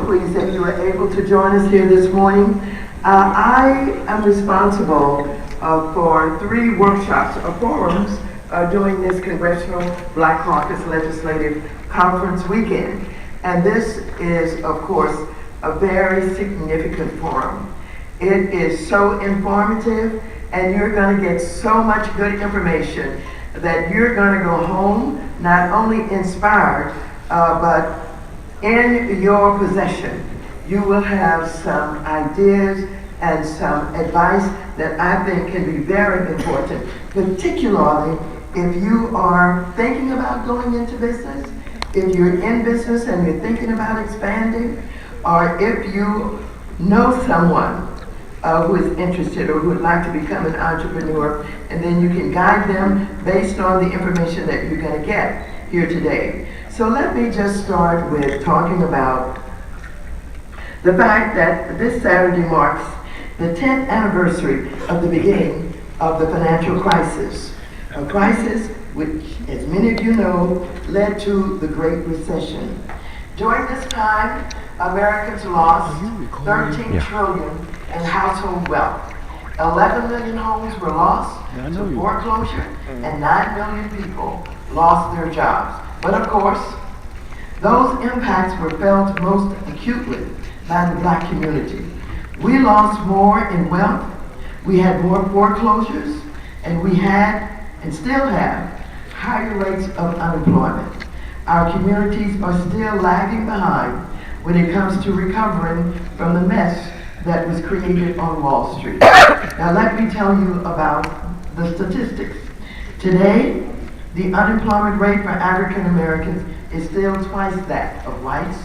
Pleased that you were able to join us here this morning. I am responsible for 3 workshops or forums during this Congressional Black Caucus Legislative Conference weekend. And this is, of course, a very significant forum. It is so informative, and you're going to get so much good information that you're going to go home not only inspired, but in your possession, you will have some ideas and some advice that I think can be very important, particularly if you are thinking about going into business, if you're in business and you're thinking about expanding, or if you know someone who is interested or who would like to become an entrepreneur, and then you can guide them based on the information that you're going to get here today. So let me just start with talking about the fact that this Saturday marks the 10th anniversary of the beginning of the financial crisis, a crisis which, as many of you know, led to the Great Recession. During this time, Americans lost $13 trillion in household wealth. 11 million homes were lost to foreclosure, and 9 million people lost their jobs. But of course, those impacts were felt most acutely by the black community. We lost more in wealth, we had more foreclosures, and we had, and still have, higher rates of unemployment. Our communities are still lagging behind when it comes to recovering from the mess that was created on Wall Street. Now let me tell you about the statistics. Today, the unemployment rate for African Americans is still twice that of whites,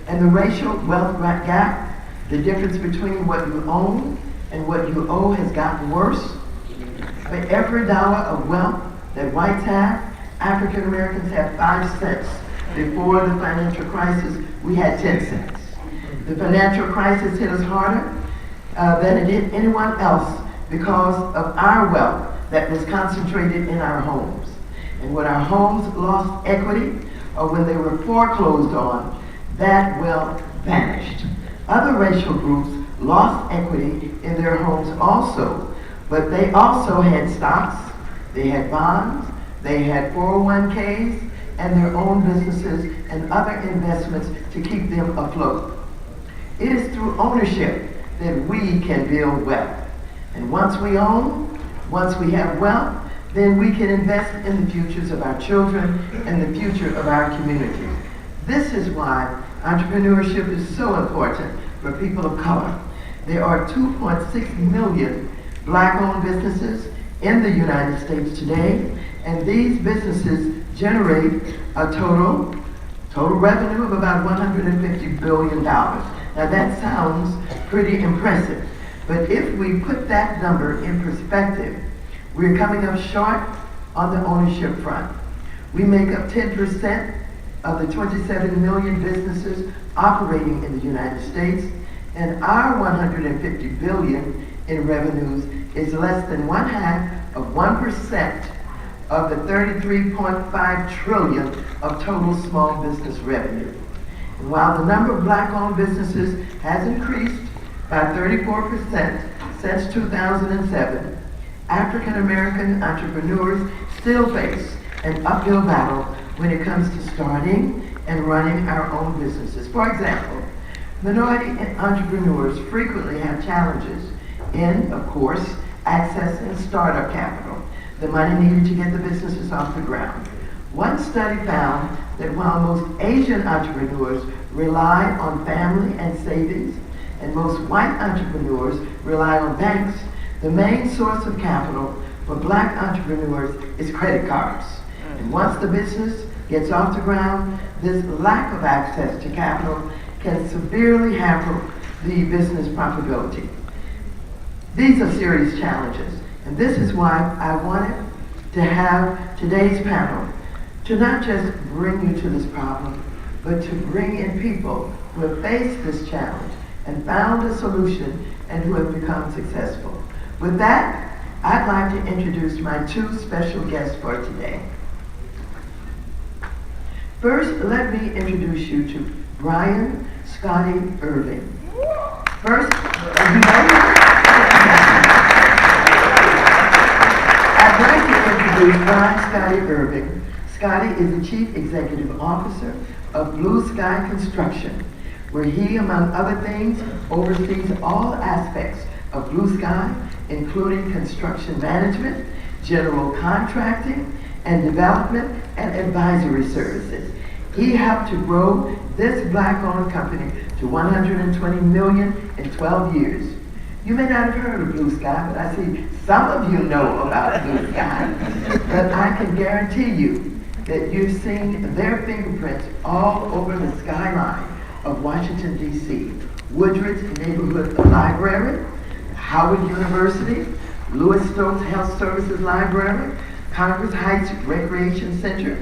and the racial wealth gap, the difference between what you own and what you owe, has gotten worse. For every dollar of wealth that whites have, African Americans have 5 cents. Before the financial crisis, we had 10 cents. The financial crisis hit us harder than it hit anyone else because of our wealth that was concentrated in our homes. And when our homes lost equity, or when they were foreclosed on, that wealth vanished. Other racial groups lost equity in their homes also, but they also had stocks, they had bonds, they had 401ks, and their own businesses and other investments to keep them afloat. It is through ownership that we can build wealth. And once we own, once we have wealth, then we can invest in the futures of our children and the future of our community. This is why entrepreneurship is so important for people of color. There are 2.6 million black-owned businesses in the United States today, and these businesses generate a total revenue of about $150 billion. Now that sounds pretty impressive, but if we put that number in perspective, we're coming up short on the ownership front. We make up 10% of the 27 million businesses operating in the United States, and our $150 billion in revenues is less than 1/2% of the $33.5 trillion of total small business revenue. And while the number of black-owned businesses has increased by 34% since 2007, African American entrepreneurs still face an uphill battle when it comes to starting and running our own businesses. For example, minority entrepreneurs frequently have challenges in, of course, accessing startup capital, the money needed to get the businesses off the ground. One study found that while most Asian entrepreneurs rely on family and savings, and most white entrepreneurs rely on banks, the main source of capital for black entrepreneurs is credit cards. And once the business gets off the ground, this lack of access to capital can severely hamper the business profitability. These are serious challenges, and this is why I wanted to have today's panel to not just bring you to this problem, but to bring in people who have faced this challenge and found a solution and who have become successful. With that, I'd like to introduce my 2 special guests for today. First, let me introduce you to Bryan, Scottie Irving. First, I'd like to introduce Bryan Scottie Irving. Scottie is the Chief Executive Officer of Blue Skye Construction, where he, among other things, oversees all aspects of Blue Skye, including construction management, general contracting, and development and advisory services. He helped to grow this black-owned company to $120 million in 12 years. You may not have heard of Blue Skye, but I see some of you know about Blue Skye. But I can guarantee you that you've seen their fingerprints all over the skyline of Washington, D.C. Woodridge Neighborhood Library, Howard University, Louis Stokes Health Services Library, Congress Heights Recreation Center,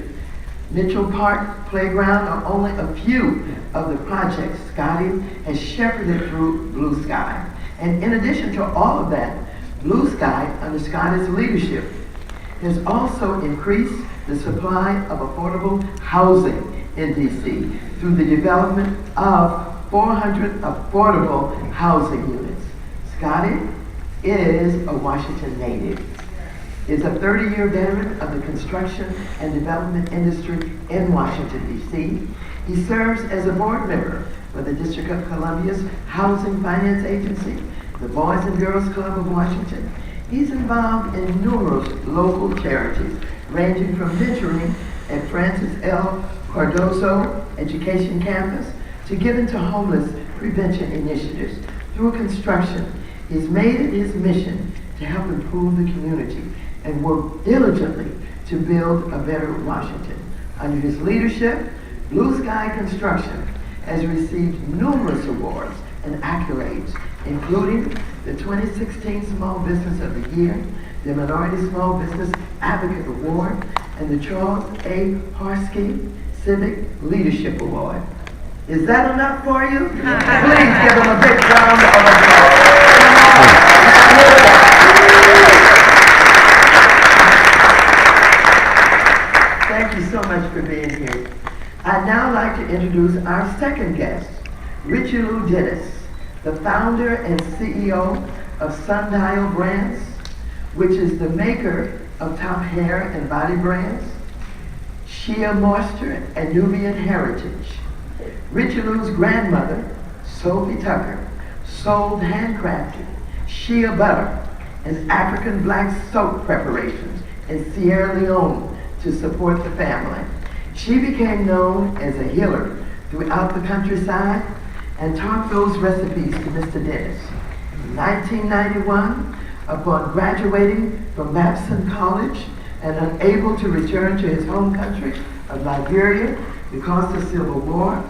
Mitchell Park Playground are only a few of the projects Scottie has shepherded through Blue Skye. And in addition to all of that, Blue Skye, under Scottie's leadership, has also increased the supply of affordable housing in D.C. through the development of 400 affordable housing units. Scottie is a Washington native, is a 30-year veteran of the construction and development industry in Washington, D.C. He serves as a board member for the District of Columbia's Housing Finance Agency, the Boys and Girls Club of Washington. He's involved in numerous local charities, ranging from mentoring at Francis L. Cardozo Education Campus to giving to homeless prevention initiatives. Through construction, he's made it his mission to help improve the community and work diligently to build a better Washington. Under his leadership, Blue Skye Construction has received numerous awards and accolades, including the 2016 Small Business of the Year, the Minority Small Business Advocate Award, and the Charles A. Harsky Civic Leadership Award. Is that enough for you? Please give them a big round of applause. Thank you so much for being here. I'd now like to introduce our second guest, Richelieu, the founder and CEO of Sundial Brands, which is the maker of top hair and body brands, Shea Moisture and Nubian Heritage. Richelieu's grandmother, Sophie Tucker, sold handcrafted shea butter and African black soap preparations in Sierra Leone to support the family. She became known as a healer throughout the countryside and taught those recipes to Mr. Dennis. In 1991, upon graduating from Babson College and unable to return to his home country of Liberia because of the Civil War,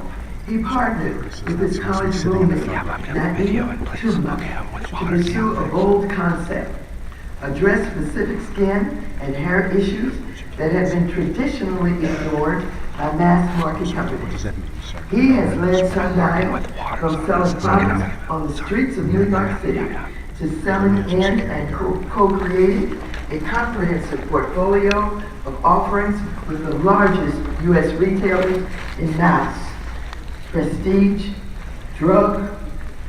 he partnered with his college roommate, Maxine Waters, to pursue a bold concept, address specific skin and hair issues that have been traditionally ignored by mass market companies. He has led Sundial from selling products on the streets of New York City to selling in and co-creating a comprehensive portfolio of offerings with the largest U.S. retailers in mass, prestige, drug,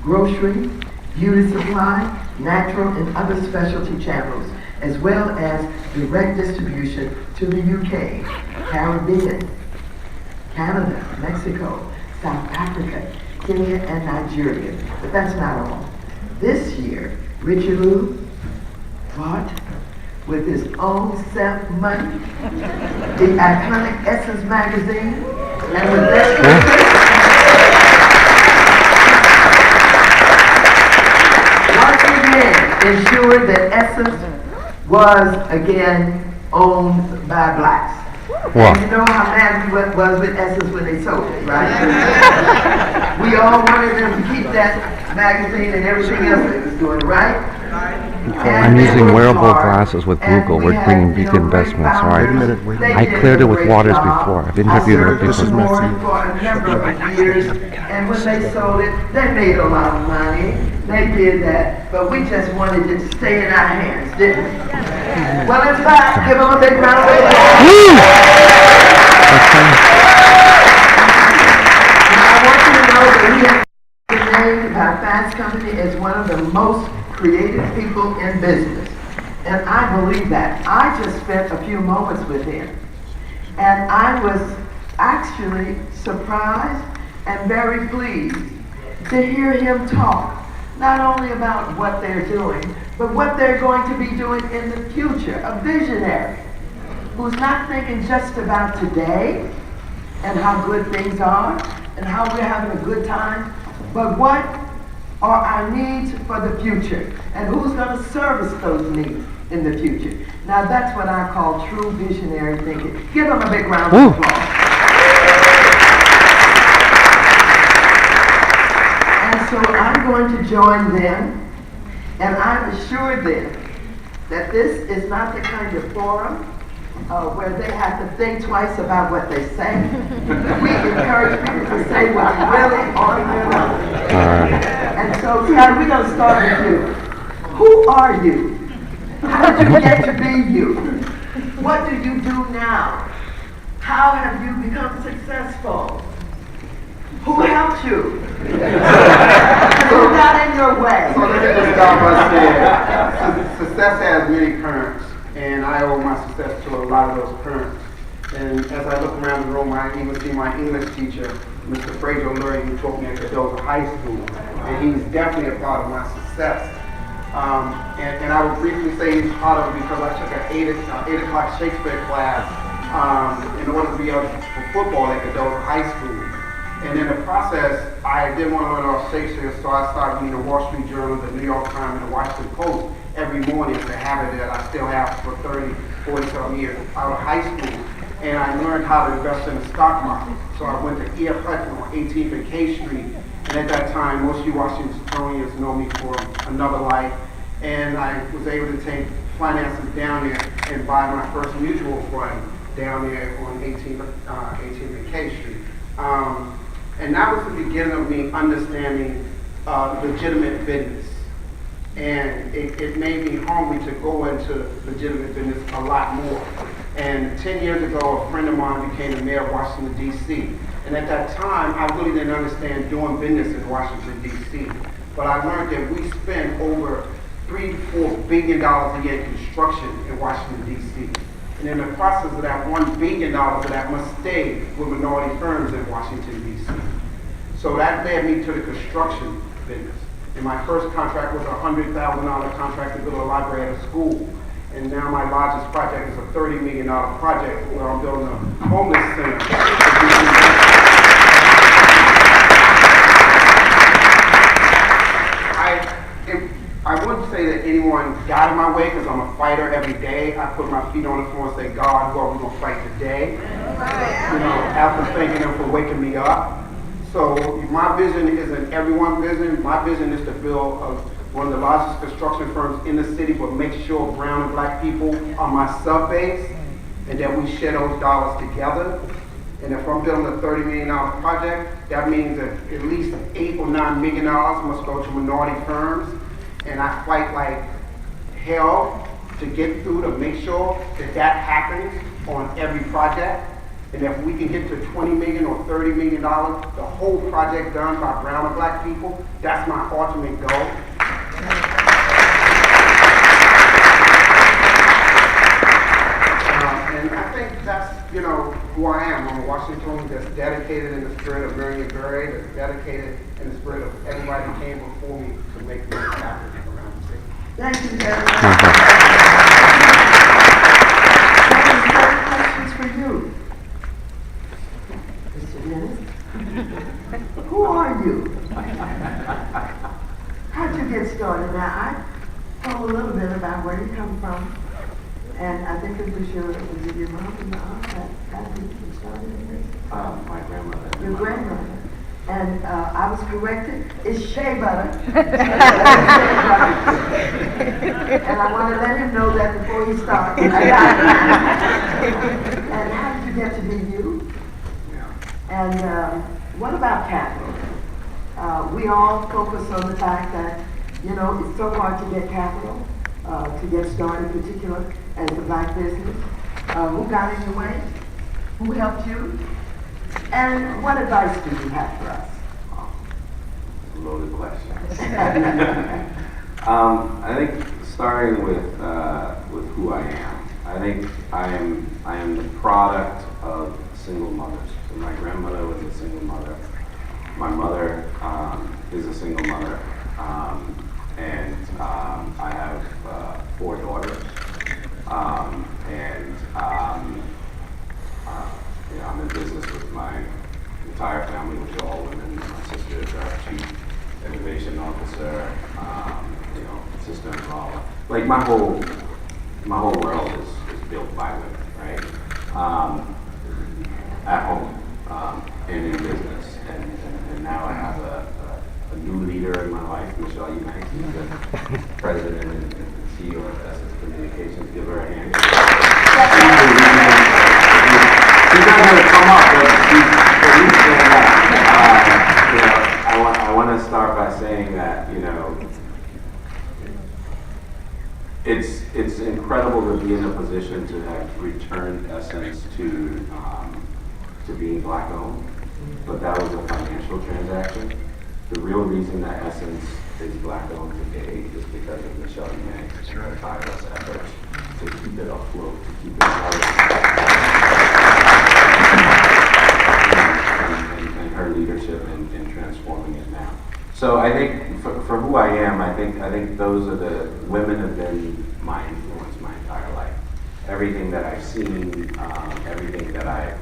grocery, beauty supply, natural and other specialty channels, as well as direct distribution to the UK, Caribbean, Canada, Mexico, South Africa, Kenya, and Nigeria. But that's not all. This year, Richelieu bought, with his own self money, the iconic Essence magazine, and with that once again ensured that Essence was again owned by blacks. Wow. And you know how mad we was with Essence when they sold it, right? We all wanted them to keep that magazine and everything else they was doing, right? I'm using wearable glasses with Google. We're bringing big investments. All right. I cleared it with Waters before. I've interviewed her before. For a number of years, and when they sold it, they made a lot of money. They did that, but we just wanted it to stay in our hands, didn't we? Well, it's back. Give them a big round of applause. Now, I want you to know that he has been named by Fast Company as one of the most creative people in business. And I believe that. I just spent a few moments with him. And I was actually surprised and very pleased to hear him talk, not only about what they're doing, but what they're going to be doing in the future. A visionary who's not thinking just about today and how good things are and how we're having a good time, but what are our needs for the future and who's going to service those needs in the future. Now that's what I call true visionary thinking. Give them a big round of applause. And so I'm going to join them, and I've assured them that this is not the kind of forum where they have to think twice about what they say. We encourage people to say what's really on their mind. And so, Scott, we're going to start with you. Who are you? How did you get to be you? What do you do now? How have you become successful? Who helped you? Who got in your way? So let me just start by saying, success has many parents, and I owe my success to a lot of those parents. And as I look around the room, I even see my English teacher, Mr. Fraser Lurie, who taught me at Cadoza High School, and he's definitely a part of my success. And I would briefly say he's part of it because I took an 8 o'clock Shakespeare class in order to be up for football at Cadoza High School. And in the process, I didn't want to learn all Shakespeare, so I started reading the Wall Street Journal, the New York Times, and the Washington Post every morning. It's a habit that I still have for 30, 40-some years out of high school. And I learned how to invest in the stock market. So I went to E.F. Hutton on 18th and K Street. And at that time, most of you Washingtonians know me for another life. And I was able to take finances down there and buy my first mutual fund down there on 18th and K Street. And that was the beginning of me understanding legitimate business. And it made me hungry to go into legitimate business a lot more. And 10 years ago, a friend of mine became the mayor of Washington, D.C. And at that time, I really didn't understand doing business in Washington, D.C. But I learned that we spend over $3 to $4 billion a year in construction in Washington, D.C. And in the process of that, $1 billion of that must stay with minority firms in Washington, D.C. So that led me to the construction business. And my first contract was a $100,000 contract to build a library at a school. And now my largest project is a $30 million project where I'm building a homeless center. I wouldn't say that anyone got in my way because I'm a fighter every day. I put my feet on the floor and say, God, who are we going to fight today? You know, after thanking him for waking me up. So my vision isn't everyone's vision. My vision is to build one of the largest construction firms in the city, but make sure brown and black people are my sub-base and that we share those dollars together. And if I'm building a $30 million project, that means that at least $8 or $9 million must go to minority firms. And I fight like hell to get through to make sure that that happens on every project. And if we can get to $20 million or $30 million, the whole project done by brown and black people, that's my ultimate goal. And I think that's, you know, who I am. I'm a Washingtonian that's dedicated in the spirit of Marion Barry, that's dedicated in the spirit of everybody who came before me to make this happen around the city. Thank you very much. Questions for you. Mr. Dennis, who are you? How'd you get started? Now, I told a little bit about where you come from, and I think it was your mom and your aunt that got you started in this? My grandmother. Your grandmother. And I was corrected, it's shea butter. And I want to let him know that before he starts. And how did you get to be you? And what about capital? We all focus on the fact that, you know, it's so hard to get capital, to get started, particularly as a black business. Who got in your way? Who helped you? And what advice do you have for us? loaded question. I think starting with who I am. I think I am the product of single mothers. So my grandmother was a single mother. My mother is a single mother, and I have 4 daughters. I'm in business with my entire family, which are all women. My sister is our chief innovation officer. Sister-in-law. Like my whole world is built by women, right? At home and in business, and now I have a new leader in my life, Michelle Eubanks, who's the president and CEO of Essence Communications. Give her a hand. She's not going to come up, but she's stand up. I want to start by saying that it's incredible to be in a position to have returned Essence to being black owned, but that was a financial transaction. The real reason that Essence is black owned today is because of Michelle Eubanks and her tireless efforts to keep it afloat, to keep it relevant. And her leadership in transforming it now. So I think for who I am, I think those are the women have been my influence my entire life. Everything that I've seen, everything that I've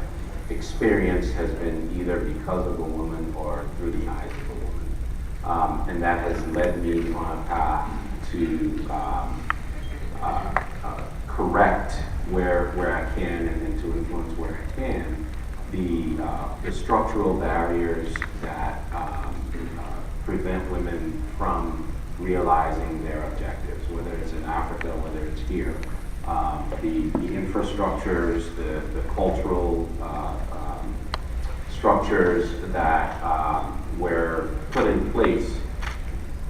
experienced has been either because of a woman or through the eyes of a woman. And that has led me on a path to correct where I can and to influence where I can the structural barriers that prevent women from realizing their objectives, whether it's in Africa, whether it's here. The infrastructures, the cultural structures that were put in place,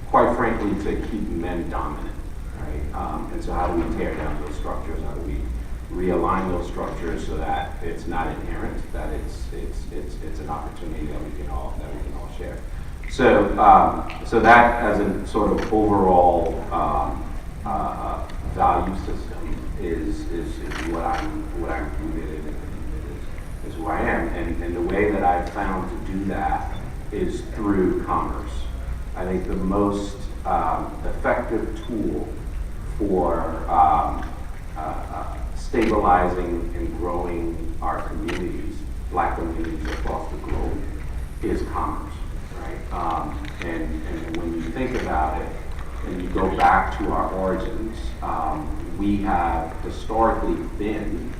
quite frankly, to keep men dominant, right? And so how do we tear down those structures? How do we realign those structures so that it's not inherent, that it's an opportunity that we can all share. So that as a sort of overall value system is what I'm rooted in, is who I am, and the way that I've found to do that is through commerce. I think the most effective tool for stabilizing and growing our communities, black communities across the globe, is commerce, right? And when you think about it, and you go back to our origins, we have historically been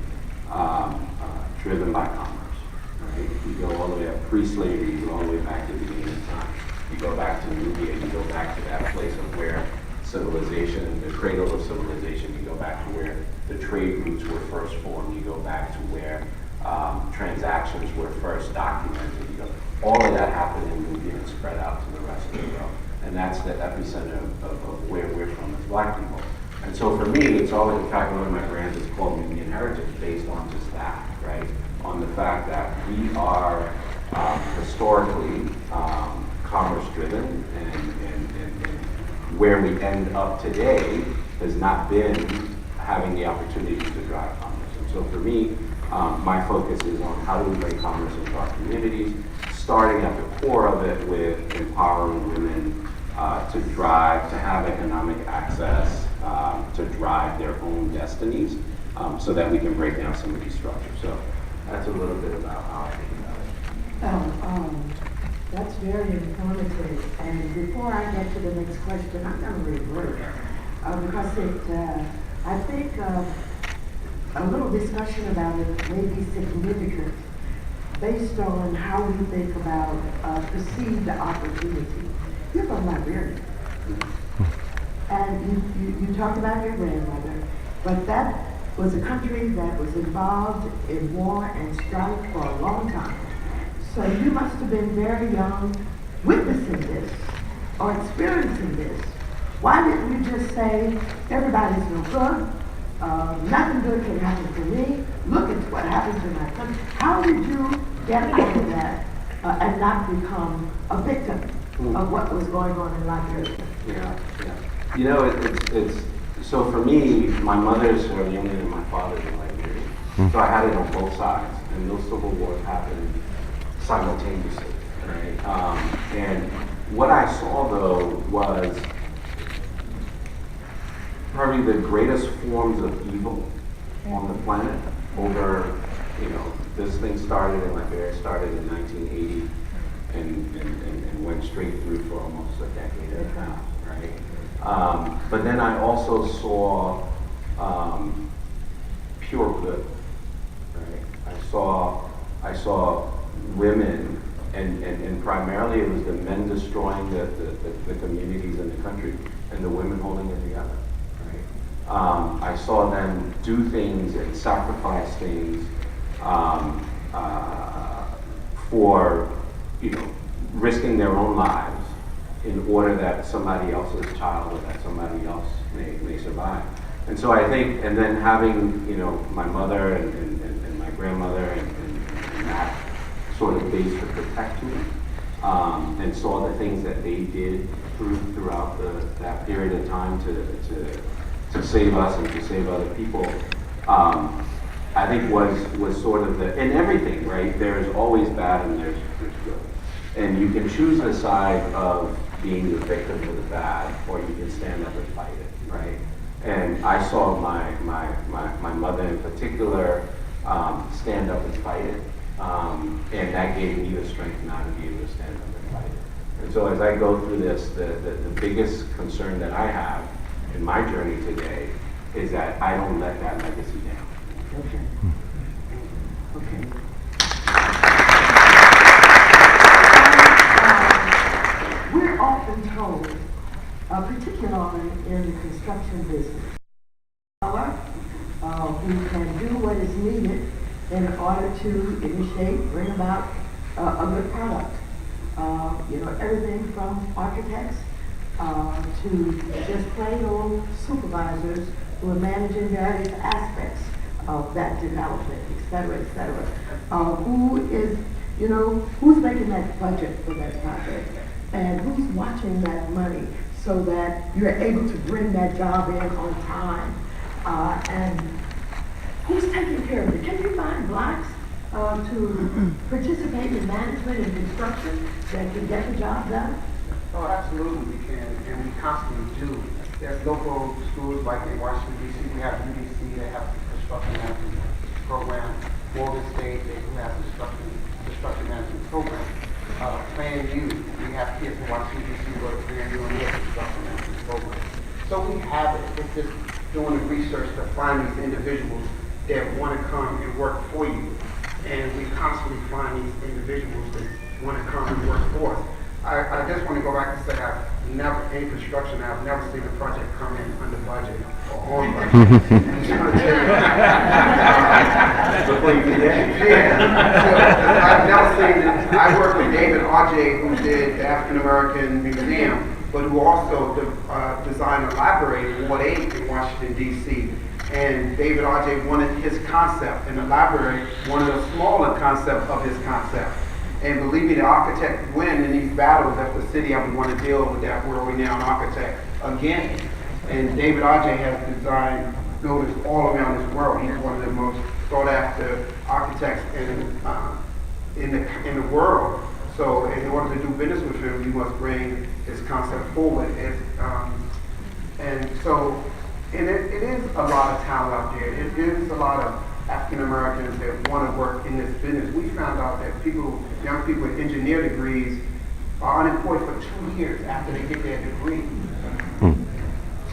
driven by commerce, right? You go all the way up pre-slavery, you go all the way back to the beginning of time. You go back to Nubia, you go back to that place of where civilization, the cradle of civilization, you go back to where the trade routes were first formed, you go back to where transactions were first documented. All of that happened in Nubia and spread out to the rest of the world. And that's the epicenter of where we're from as black people. And so for me, it's always, in fact, one of my brands is called Nubian Heritage, based on just that, right? On the fact that we are historically commerce-driven, and where we end up today has not been having the opportunities to drive commerce. And so for me, my focus is on how do we bring commerce into our communities, starting at the core of it with empowering women to have economic access, to drive their own destinies, so that we can break down some of these structures. So that's a little bit about how I think about it. That's very informative. And before I get to the next question, I'm going to revert because I think a little discussion about it may be significant based on how we think about perceived opportunity. You're from Liberia, and you talked about your grandmother, but that was a country that was involved in war and strife for a long time. So you must have been very young witnessing this or experiencing this. Why didn't you just say, everybody's no good, nothing good can happen to me, look at what happened to my country? How did you get out of that and not become a victim of what was going on in Liberia. Yeah, yeah. You know, it's so for me, my mother's Sierra Leonean and my father's in Liberia. So I had it on both sides, and those civil wars happened simultaneously, right? And what I saw though was probably the greatest forms of evil on the planet over, this thing started in Liberia, started in 1980 and went straight through for almost a decade and a half, right? But then I also saw pure good, right? I saw women, and primarily it was the men destroying the communities in the country, and the women holding it together, right? I saw them do things and sacrifice things for, risking their own lives in order that somebody else's child or that somebody else may survive. And so I think, and then having, my mother and my grandmother and that sort of base to protect me, and saw the things that they did throughout that period of time to save us and to save other people, I think was sort of and everything, right? There's always bad and there's good. And you can choose the side of being the victim of the bad, or you can stand up and fight it, right? And I saw my mother in particular stand up and fight it. And that gave me the strength now to be able to stand up and fight it. And so as I go through this, the biggest concern that I have in my journey today is that I don't let that legacy down. Okay. Okay. We're often told, particularly in the construction business, who can do what is needed in order to initiate, bring about a good product. Everything from architects to just plain old supervisors who are managing various aspects of that development, et cetera, et cetera. Who's making that budget for that project? And who's watching that money so that you're able to bring that job in on time? And who's taking care of it? Can you find blacks to participate in management and construction that can get the job done? Oh, absolutely we can, and we constantly do. There's local schools like in Washington, D.C. We have UDC, they have a construction management program. Morgan State, they have a construction management program. Plan U, we have kids in Washington, D.C. go to Plan U and their construction management program. So we have it. It's just doing the research to find these individuals that want to come and work for you. And we constantly find these individuals that want to come and work for us. I just want to go back and say I've never, in construction, I've never seen a project come in under budget or on budget. I've never seen it. I worked with David R.J., who did the African American Museum, but who also designed a library in Ward 8 in Washington, D.C. And David R.J. wanted his concept, and the library wanted a smaller concept of his concept. And believe me, the architect win in these battles if the city ever want to deal with that world-renowned architect again. And David R.J. has designed buildings all around this world. He's one of the most sought-after architects in the world. So in order to do business with him, you must bring his concept forward. And it is a lot of talent out there. It is a lot of African Americans that want to work in this business. We found out that young people with engineer degrees are unemployed for 2 years after they get their degree.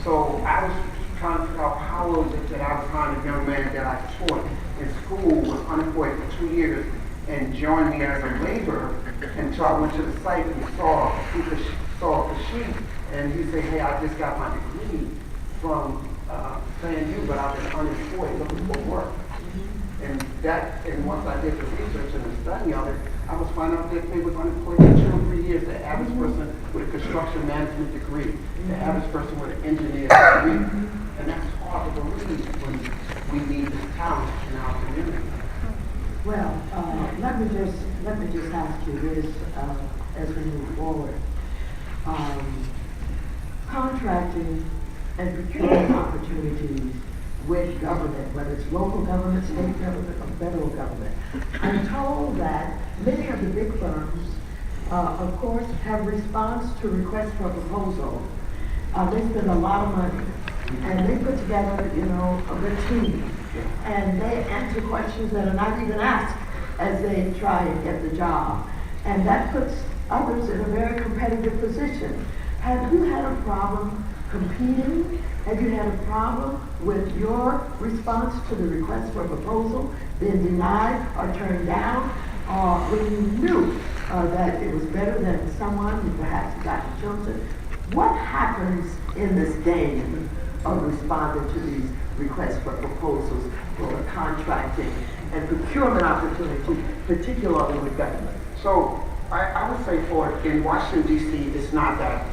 So I was trying to figure out how was it that I was finding a young man that I taught in school was unemployed for 2 years and joined me as a laborer until I went to the site and saw the sheet, and he said, hey, I just got my degree from Plan U, but I've been unemployed looking for work. And once I did the research and the study of it, I was finding out that they was unemployed for 2 or 3 years. The average person with a construction management degree, the average person with an engineer degree, and that's hard to believe when we need this talent in our community. Well, let me just ask you this as we move forward. contracting and procuring opportunities with government, whether it's local government, state government, or federal government. I'm told that many of the big firms, of course, have response to requests for proposal. They spend a lot of money, and they put together, a good team, and they answer questions that are not even asked as they try and get the job, and that puts others in a very competitive position. Have you had a problem competing? Have you had a problem with your response to the request for a proposal being denied or turned down, or when you knew that it was better than someone who perhaps got chosen? What happens in this game of responding to these requests for proposals for contracting and procurement opportunities, particularly with government? So I would say in Washington, D.C., it's not that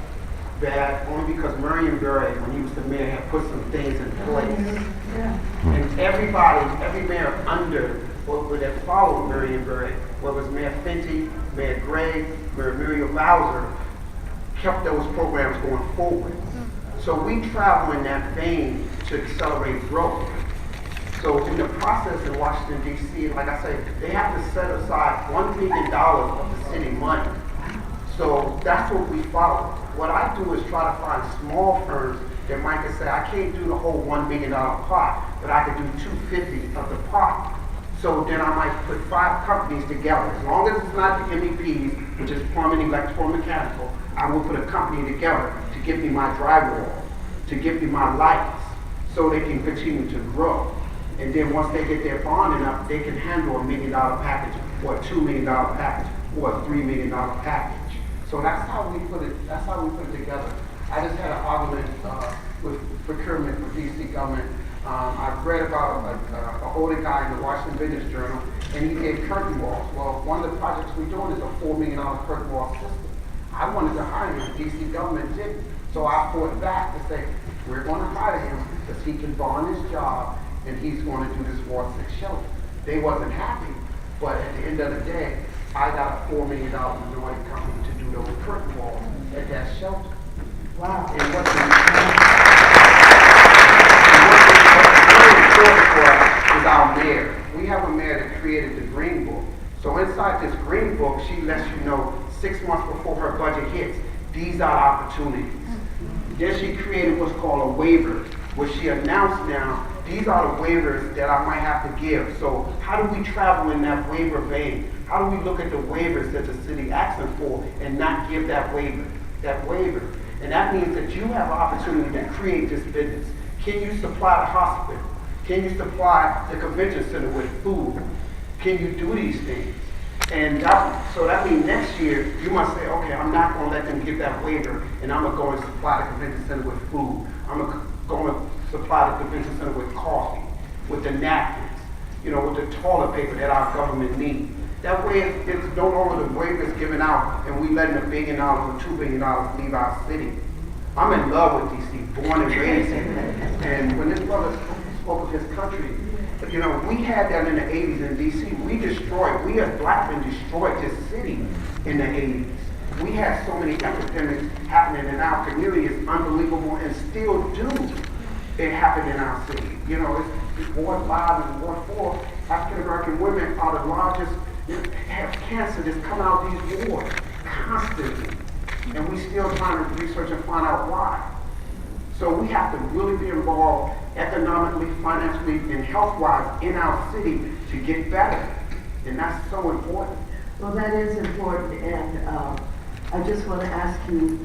bad, only because Bryan, when he was the mayor, had put some things in place. Yeah. And every mayor under, or that followed Bryan, whether it was Mayor Fenty, Mayor Gray, Mayor Muriel Bowser, kept those programs going forward. So we travel in that vein to accelerate growth. So in the process in Washington, D.C., like I say, they have to set aside $1 million of the city money. So that's what we follow. What I do is try to find small firms that might say, I can't do the whole $1 million pot, but I can do $250 of the pot. So then I might put 5 companies together. As long as it's not the MEPs, which is plumbing, electrical, and mechanical, I will put a company together to give me my drywall, to give me my lights, so they can continue to grow. And then once they get their bonding up, they can handle $1 million package, or a $2 million package, or a $3 million package. So that's how we put it. That's how we put it together. I just had an argument with procurement with DC government. I've read about an older guy in the Washington Business Journal, and he did curtain walls. Well, one of the projects we're doing is a $4 million curtain wall system. I wanted to hire him. DC government didn't. So I fought back to say, we're going to hire him because he can bond his job and he's going to do this Ward 6 shelter. They wasn't happy, but at the end of the day, I got a $4 million minority company to do those curtain walls at that shelter. Wow. And what's really important for us is our mayor. We have a mayor that created the Green Book. So inside this Green Book, she lets you know 6 months before her budget hits, these are opportunities. Then she created what's called a waiver, which she announced now, these are the waivers that I might have to give. So how do we travel in that waiver vein? How do we look at the waivers that the city asking for and not give that waiver? And that means that you have an opportunity to create this business. Can you supply the hospital? Can you supply the convention center with food? Can you do these things? And so that means next year, you must say, okay, I'm not going to let them give that waiver, and I'm going to go and supply the convention center with food. I'm going to supply the convention center with coffee, with the napkins, with the toilet paper that our government needs. That way, it's no longer the waivers given out, and we letting $1 billion or $2 billion leave our city. I'm in love with DC, born and raised here. And when this brother spoke of his country, we had that in the 80s in DC. We as black men destroyed this city in the 80s. We had so many epidemics happening in our community. It's unbelievable, and still do. It happened in our city. It's Ward 5 and Ward 4, African American women are the largest, have cancer that's come out of these wards constantly. And we still trying to research and find out why. So we have to really be involved economically, financially, and health-wise in our city to get better. And that's so important. Well, that is important, and I just want to ask you,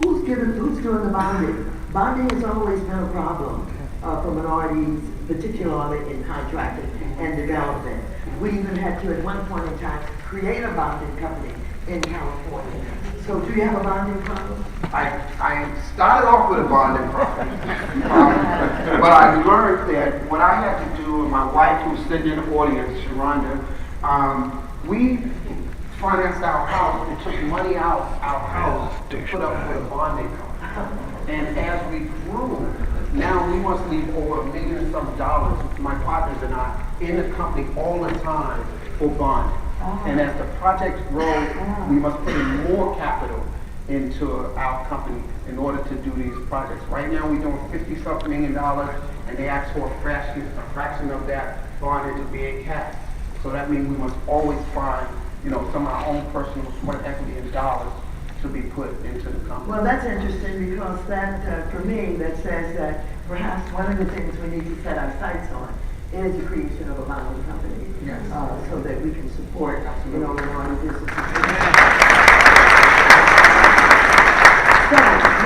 who's doing the bonding? Bonding has always been a problem for minorities, particularly in contracting and development. We even had to, at one point in time, create a bonding company in California. So do you have a bonding problem? I started off with a bonding problem. But I learned that what I had to do, and my wife who's sitting in the audience, Sharonda, we financed our house and took money out our house to put up with a bonding company. And as we grew, now we must leave over $1 million and some dollars, my partners and I, in the company all the time for bonding. And as the projects grow, we must put in more capital into our company in order to do these projects. Right now, we're doing $50-something million, and they ask for a fraction of that bond into being cash. So that means we must always find, some of our own personal sweat equity in dollars to be put into the company. Well, that's interesting because that, for me, that says that perhaps one of the things we need to set our sights on is the creation of a bonding company. Yes. So that we can support, the minority businesses. So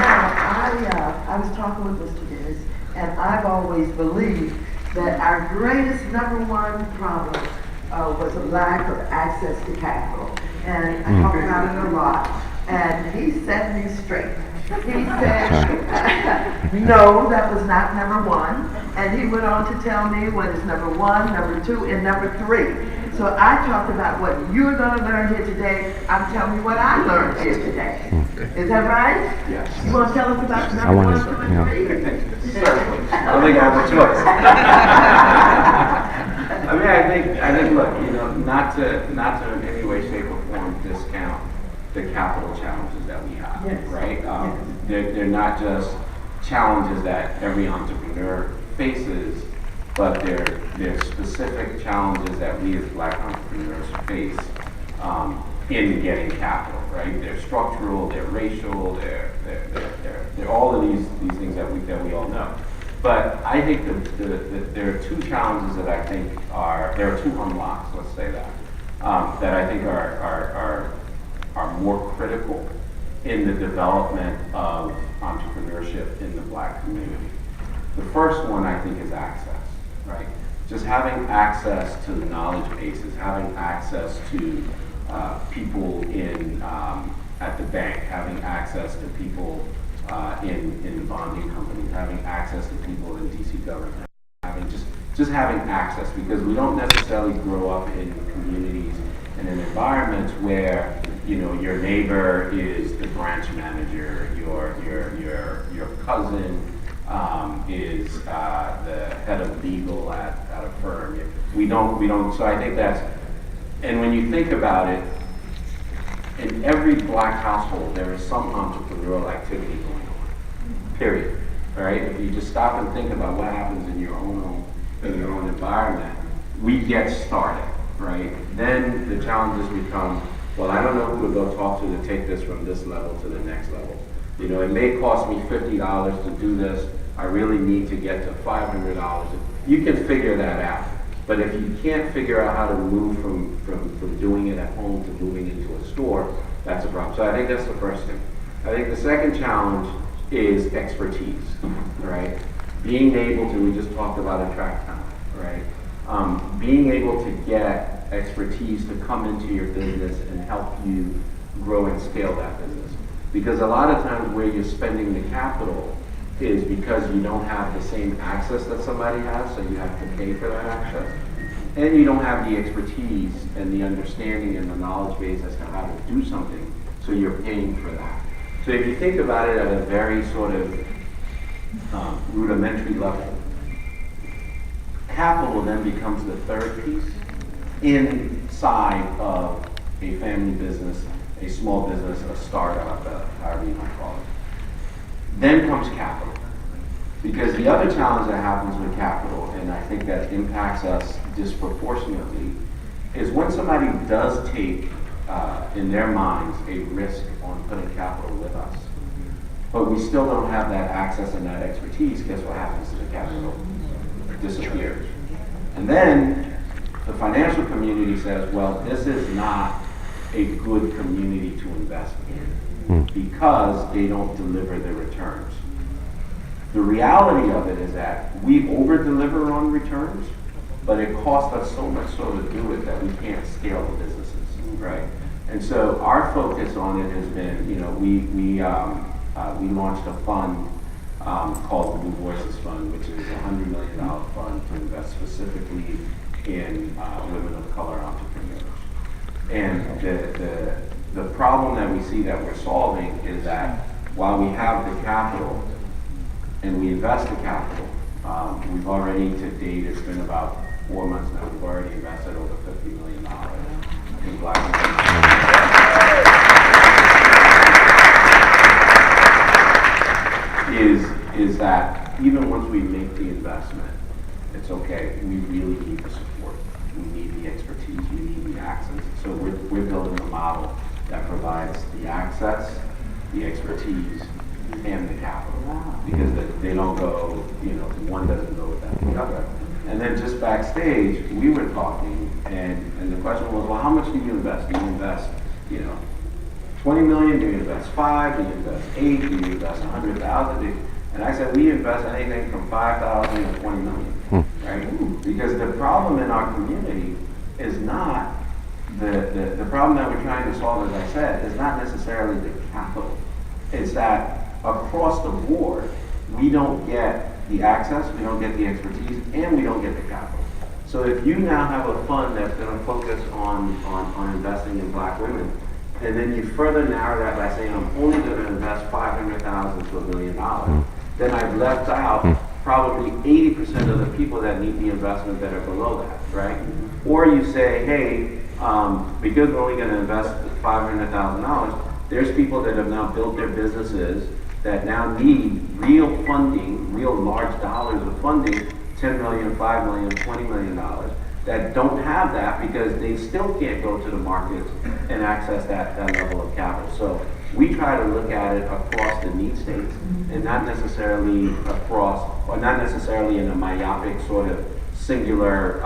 now, I was talking with Mr. Dennis, and I've always believed that our greatest number one problem was a lack of access to capital. And I talk about it a lot. And he set me straight. He said, no, that was not number one. And he went on to tell me what is number one, number two, and number three. So I talked about what you're going to learn here today. I'm telling you what I learned here today. Is that right? Yes. You want to tell us about number one, number three? Certainly. I don't think I have a choice. I think, look, not to in any way, shape, or form discount the capital challenges that we have, yes. right? They're not just challenges that every entrepreneur faces, but they're specific challenges that we as Black entrepreneurs face in getting capital, right? They're structural, they're racial, they're all of these things that we all know. But I think that there are two challenges that I think there are two unlocks, let's say that I think are more critical in the development of entrepreneurship in the Black community. The first one, I think, is access, right? Just having access to the knowledge bases, having access to people at the bank, having access to people in bonding companies, having access to people in DC government, just having access, because we don't necessarily grow up in communities and in environments where your neighbor is the branch manager, your cousin is the head of legal at a firm. We don't. So I think that's, and when you think about it, in every Black household there is some entrepreneurial activity going on. Period. All right. If you just stop and think about what happens in your own home, in your own environment, we get started. Right. Then the challenges become, well, I don't know who to go talk to take this from this level to the next level. It may cost me $50 to do this. I really need to get to $500. You can figure that out. But if you can't figure out how to move from doing it at home to moving into a store, that's a problem. So I think that's the first thing. I think the second challenge is expertise, right? Being able to, we just talked about attract talent, right? Being able to get expertise to come into your business and help you grow and scale that business. Because a lot of times where you're spending the capital is because you don't have the same access that somebody has, so you have to pay for that access. And you don't have the expertise and the understanding and the knowledge base as to how to do something, so you're paying for that. So if you think about it at a very sort of rudimentary level, capital then becomes the third piece inside of a family business, a small business, a startup, however you might call it. Then comes capital. Because the other challenge that happens with capital, and I think that impacts us disproportionately, is when somebody does take, in their minds, a risk on putting capital with us, but we still don't have that access and that expertise, guess what happens to the capital? It disappears. And then the financial community says, well, this is not a good community to invest in because they don't deliver the returns. The reality of it is that we over-deliver on returns, but it costs us so much so to do it that we can't scale the businesses, right? And so our focus on it has been, we launched a fund called the New Voices Fund, which is a $100 million fund to invest specifically in women of color entrepreneurs. And the problem that we see that we're solving is that while we have the capital and we invest the capital, we've already to date, it's been about 4 months now, we've already invested over $50 million in Black women. even once we make the investment, it's okay, we really need the support. We need the expertise, we need the access. So we're building a model that provides the access, the expertise, and the capital. Because they don't go, one doesn't go without the other. And then just backstage, we were talking, and the question was, well, how much do you invest? Do you invest, 20 million? Do you invest 5? Do you invest 8? Do you invest 100,000? And I said, we invest anything from 5,000 to 20 million, right? Because the problem in our community is not, the problem that we're trying to solve, as I said, is not necessarily the capital. It's that across the board, we don't get the access, we don't get the expertise, and we don't get the capital. So if you now have a fund that's going to focus on investing in black women, and then you further narrow that by saying, I'm only going to invest $500,000 to $1 million, then I've left out probably 80% of the people that need the investment that are below that, right? Or you say, hey, because we're only going to invest $500,000, there's people that have now built their businesses that now need real funding, real large dollars of funding, 10 million, 5 million, $20 million, that don't have that because they still can't go to the markets and access that level of capital. So we try to look at it across the need states and not necessarily across, or not necessarily in a myopic sort of singular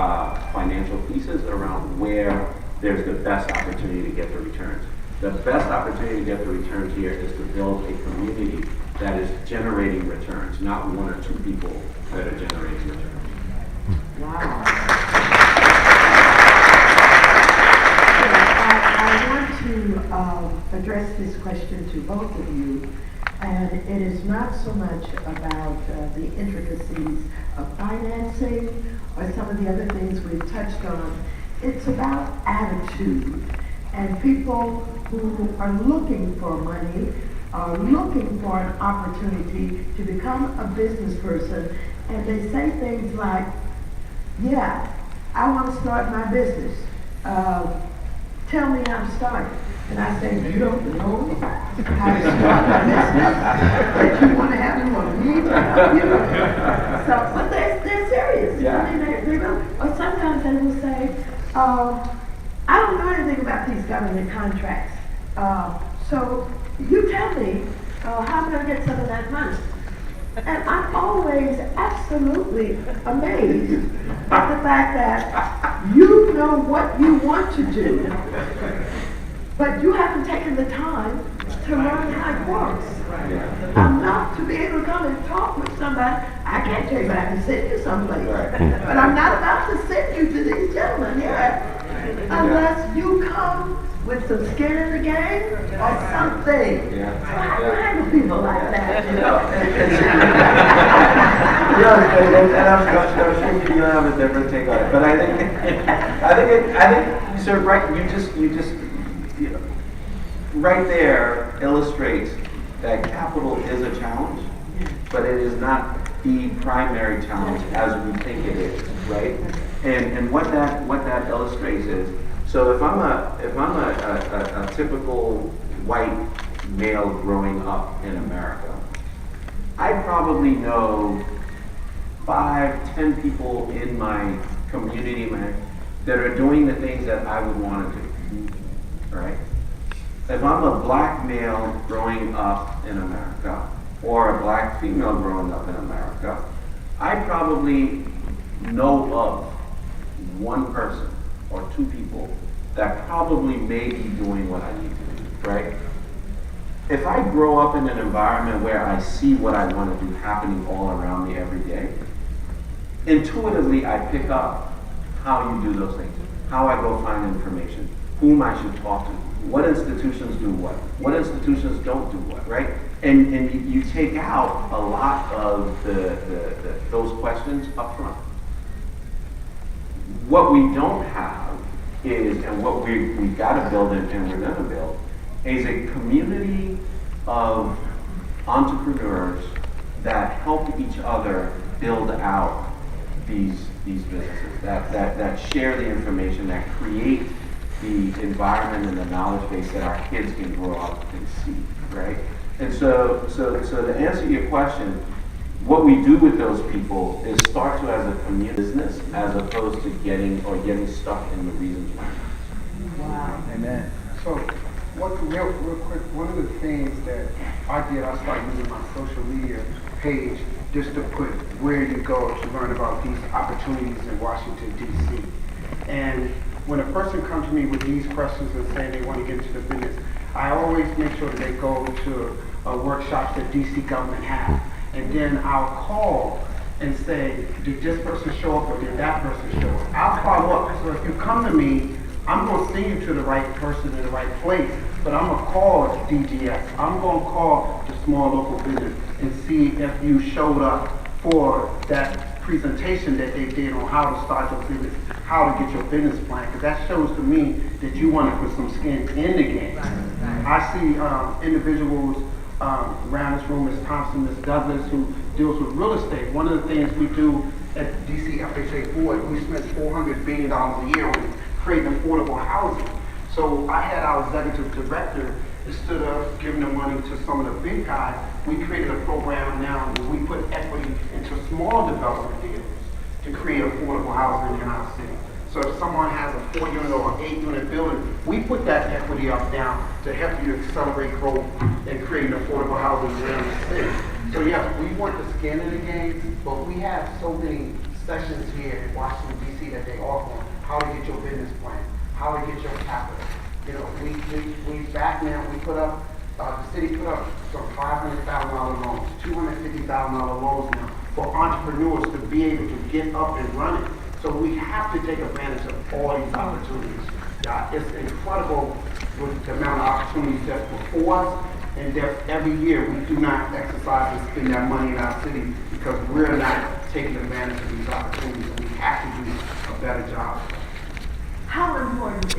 financial thesis around where there's the best opportunity to get the returns. The best opportunity to get the returns here is to build a community that is generating returns, not one or two people that are generating returns. Wow. I want to address this question to both of you, and it is not so much about the intricacies of financing or some of the other things we've touched on. It's about attitude. And people who are looking for money, are looking for an opportunity to become a business person, and they say things like, yeah, I want to start my business. Tell me how to start it. And I say, you don't know how to start a business that you want to have me to help you. So, but they're serious. Yeah. I mean, they don't. Or sometimes they will say, I don't know anything about these government contracts. So you tell me how I'm going to get some of that money. And I'm always absolutely amazed at the fact that you know what you want to do, but you haven't taken the time to learn how it works. Enough to be able to come and talk with somebody. I can't tell you, but I can send you someplace. But I'm not about to send you to these gentlemen here unless you come with some skin in the game or something. So how do you handle people like that? And I'm sure you have a different take on it, but I think, sir, right, you just, right there illustrates that capital is a challenge, but it is not the primary challenge as we think it is, right? And what that illustrates is, so if I'm a typical white male growing up in America, I probably know 5, 10 people in my community that are doing the things that I would want to do, right? If I'm a black male growing up in America, or a black female growing up in America, I probably know of one person or 2 people that probably may be doing what I need to do, right? If I grow up in an environment where I see what I want to do happening all around me every day, intuitively I pick up how you do those things, how I go find information, whom I should talk to, what institutions do what institutions don't do what, right? And you take out a lot of those questions up front. What we don't have is, and what we've got to build and we're going to build, is a community of entrepreneurs that help each other build out these businesses, that share the information, that create the environment and the knowledge base that our kids can grow up and see, right? And so to answer your question, what we do with those people is start to as a community business as opposed to getting stuck in the reasons why. Wow. Amen. So, real quick, one of the things that I started using my social media page just to put where you go to learn about these opportunities in Washington, D.C. And when a person comes to me with these questions and saying they want to get into the business, I always make sure that they go to workshops that D.C. government has. And then I'll call and say, did this person show up or did that person show up? I'll follow up. So if you come to me, I'm going to send you to the right person in the right place, but I'm going to call DGS. I'm going to call the small local business and see if you showed up for that presentation that they did on how to start your business, how to get your business plan, because that shows to me that you want to put some skin in the game. I see individuals around this room, Ms. Thompson, Ms. Douglas, who deals with real estate. One of the things we do at DC FHA Board, we spend $400 billion a year on creating affordable housing. So I had our executive director, instead of giving the money to some of the big guys, we created a program now where we put equity into small development deals to create affordable housing in our city. So if someone has a 4-unit or 8-unit building, we put that equity up down to help you accelerate growth and create affordable housing around the city. So yes, we want the skin in the game, but we have so many sessions here in Washington, D.C. that they offer how to get your business plan, how to get your capital. You know, we back now, we put up, the city put up some $500,000 loans, $250,000 loans now for entrepreneurs to be able to get up and running. So we have to take advantage of all these opportunities. It's incredible with the amount of opportunities that's before us, and that every year we do not exercise and spend that money in our city because we're not taking advantage of these opportunities. We have to do a better job. How important